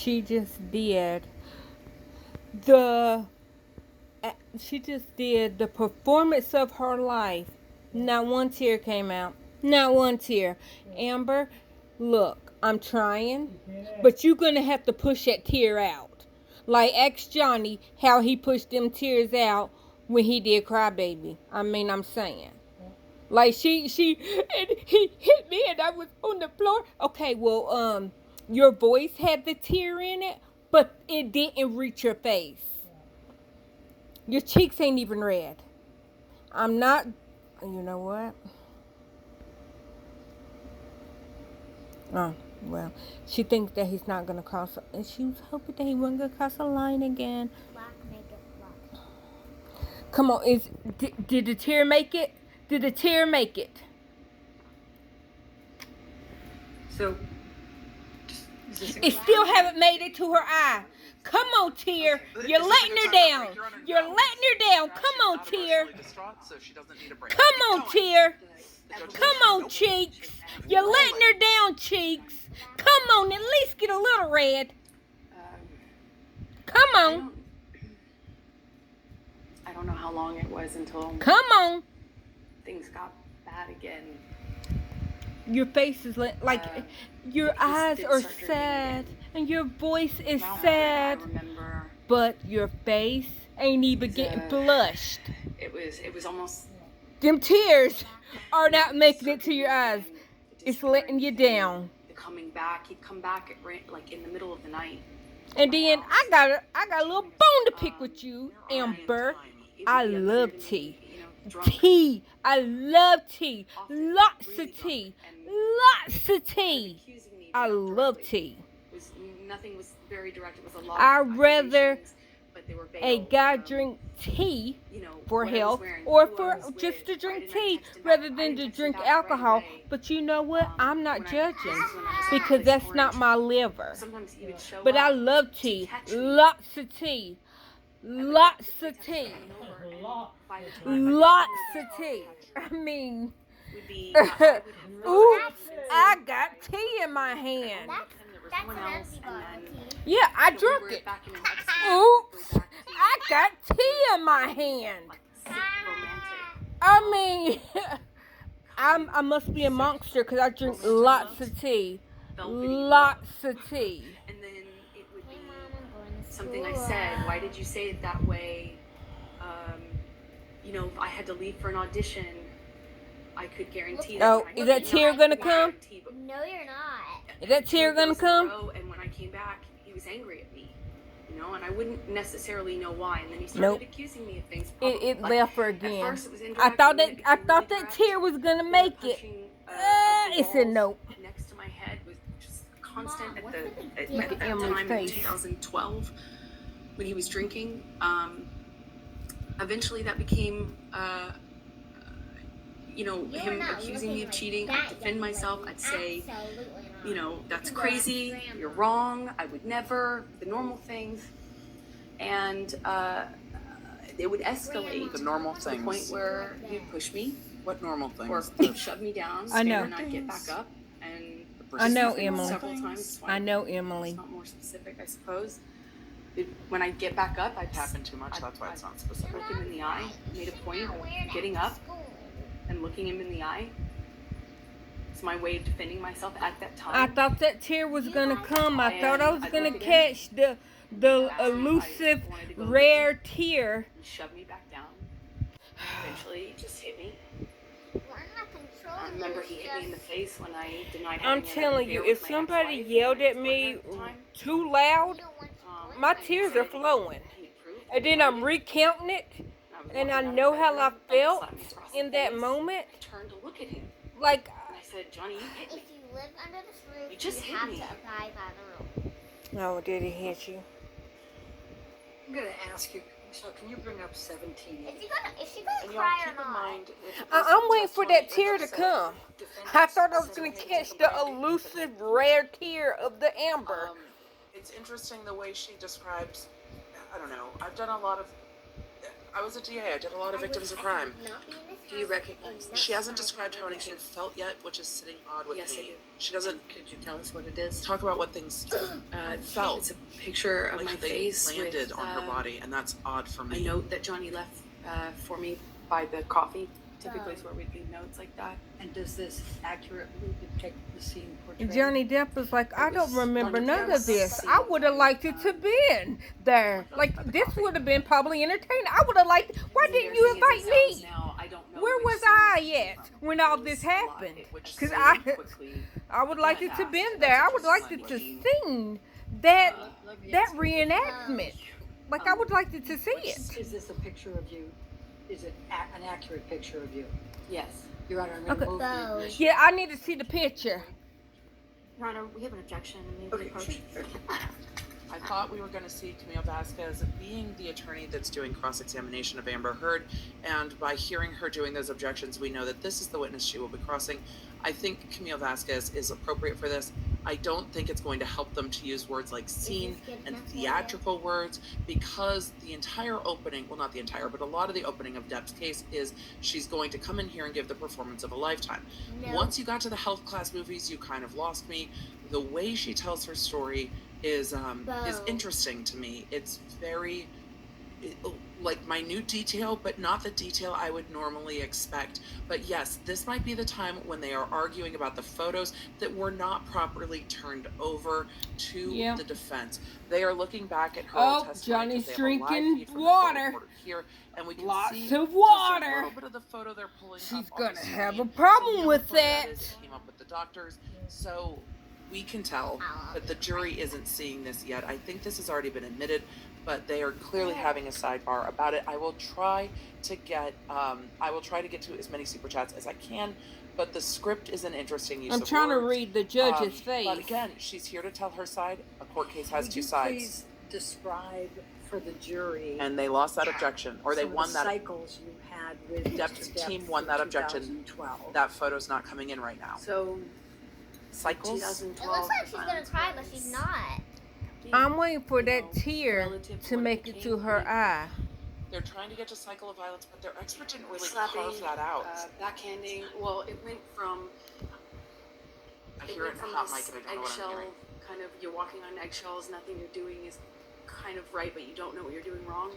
she just did the the performance of her life. Not one tear came out. Not one tear. Amber, look, I'm trying, but you're gonna have to push that tear out. Like ask Johnny how he pushed them tears out when he did Crybaby. I mean, I'm saying. Like she and he hit me and I was on the floor. Okay, well, your voice had the tear in it, but it didn't reach your face. Your cheeks ain't even red. I'm not. You know what? Oh, well. She thinks that he's not gonna cross. And she was hoping that he wasn't gonna cross a line again. Black, make it black. Come on, did the tear make it? Did the tear make it? So, It still haven't made it to her eye. Come on, tear. You're letting her down. You're letting her down. Come on, tear. Come on, tear. Come on, cheeks. You're letting her down, cheeks. Come on, at least get a little red. Come on. I don't know how long it was until Come on. things got bad again. Your face is like your eyes are sad and your voice is sad, I remember but your face ain't even getting blushed. it was almost Them tears are not making it to your eyes. It's letting you down. coming back. He'd come back like in the middle of the night. And then I got a little bone to pick with you, Amber. I love tea. Tea. I love tea. Lots of tea. Lots of tea. I love tea. Nothing was very direct. It was a lot. I'd rather but they were a guy drink tea for health or for just to drink tea rather than to drink alcohol. But you know what? I'm not judging because that's not my liver. Sometimes he would show But I up love tea. Lots of tea. Lots of tea. Lots of tea. I mean, would be oops, I got tea in my hand. That's an empty bottle of tea. Yeah, I drunk it. Oops, I got tea in my hand. I mean, I must be a monster because I drink lots of tea. Lots of tea. And then it would be something I said. Why did you say it that way? If I had to leave for an audition, I could guarantee that. Oh, is that tear gonna come? No, you're not. Is that tear gonna come? And when I came back, he was angry at me. And I wouldn't necessarily know why. And then he started accusing me of things. It left her again. At first it was I thought indirect, that tear was gonna make it. It said nope. Next to my head was just constant Mom, at what's the the time in 2012 when he was drinking. Eventually that became him accusing me of cheating. I'd defend myself. I'd say, that's crazy. You're wrong. I would never. The normal things. And it would escalate. The normal to the things. point where he'd push me What normal or things? he'd shove me down. I know. And I'd get back up. And I know, several Emily. times. I know, Emily. It's not more specific, I suppose. When I'd get back up, I'd Happened too much. That's why it's not specific. look him in the eye. Made a point of getting up and looking him in the eye. It's my way of defending myself at that time. I thought that tear was gonna come. I thought I was gonna catch the elusive, rare tear. He shoved me back down. Eventually, he just hit me. I remember he hit me in the face when I denied having I'm an telling you, affair if with my somebody ex-wife yelled and my at me ex-partner at the time. too loud, my tears are flowing. He proved And then I'm recounting it, and I know how I felt in that moment. I turned to look at him Like, and I said, "Johnny, you hit If me." you live under this roof, You just you hit have me. to abide by the rule. no, did he hit you? I'm gonna ask you, so can you bring up 17? Is she gonna And y'all cry or keep in not? mind, with I'm waiting for that tear to defendants come. I thought I was gonna catch the elusive, rare tear of the amber. It's interesting the way she describes. I don't know. I've done a lot of. I was a DA. I did a lot of victims of crime. Do you recognize that? She hasn't described how anything felt yet, which is sitting odd with Yes, I me. do. She doesn't Could you tell us what it is? talk about what things felt. It's a picture of like my they face landed with, on her body, and that's odd for a me. note that Johnny left for me by the coffee. Typically, is where we leave notes like that. And does this accurately depict the scene portrayed? Johnny Depp was like, I don't remember Johnny none Depp's of this. scene. I would have liked it to been there. Like, this would have been probably entertaining. I would have liked, why didn't you invite me? Now, I don't know Where which was scene I it came at from. when all It this was a lot. happened? Which Because scene I quickly would like it to fast. been there. I would like it to seen that that reenactment. Like, I would like it to see it. Is this a picture of you? Is it an accurate picture of you? Yes. Your Honor, I'm Okay. going to move the admission. Yeah, I need to see the picture. Your Honor, we have an objection. Okay, sure. I thought we were going to see Camille Vasquez being the attorney that's doing cross-examination of Amber Heard, and by hearing her doing those objections, we know that this is the witness she will be crossing. I think Camille Vasquez is appropriate for this. I don't think it's going to help them to use words like scene and theatrical words, because the entire opening, well, not the entire, but a lot of the opening of Depp's case is she's going to come in here and give the performance of a lifetime. No. Once you got to the health class movies, you kind of lost me. The way she tells her story is interesting to me. It's very like minute detail, but not the detail I would normally expect. But yes, this might be the time when they are arguing about the photos that were not properly turned over to the defense. They are looking back at her Oh, testimony. Johnny's 'cause they have a live drinking feed from the water. photo reporter here, and we can Lots see of just water. a little bit of the photo they're pulling She's up on the gonna have screen. a problem So the with other photo that. is came up with the doctors, so we can tell that the jury isn't seeing this yet. I think this has already been admitted, but they are clearly having a sidebar about it. I will try to get to as many super chats as I can, but the script is an interesting use I'm of trying to words. read the judge's face. But again, she's here to tell her side. A court case has Would two you sides, please describe for the jury and they lost that objection, or they some of won the that. cycles you had with Depp's Mr. Depp team won for that objection. 2012. That photo's not coming in right now. So, Cycles. 2012. It looks like she's gonna cry, but she's not. I'm waiting for You that know, tear relative to what make it became to her me. eye. They're trying to get to cycle of violence, but their expert didn't really Slapping, carve that out. backhanding. Well, it went from I hear it in from hot this mic and I don't know what I'm eggshell, hearing. kind of, you're walking on eggshells, nothing you're doing is kind of right, but you don't know what you're doing wrong.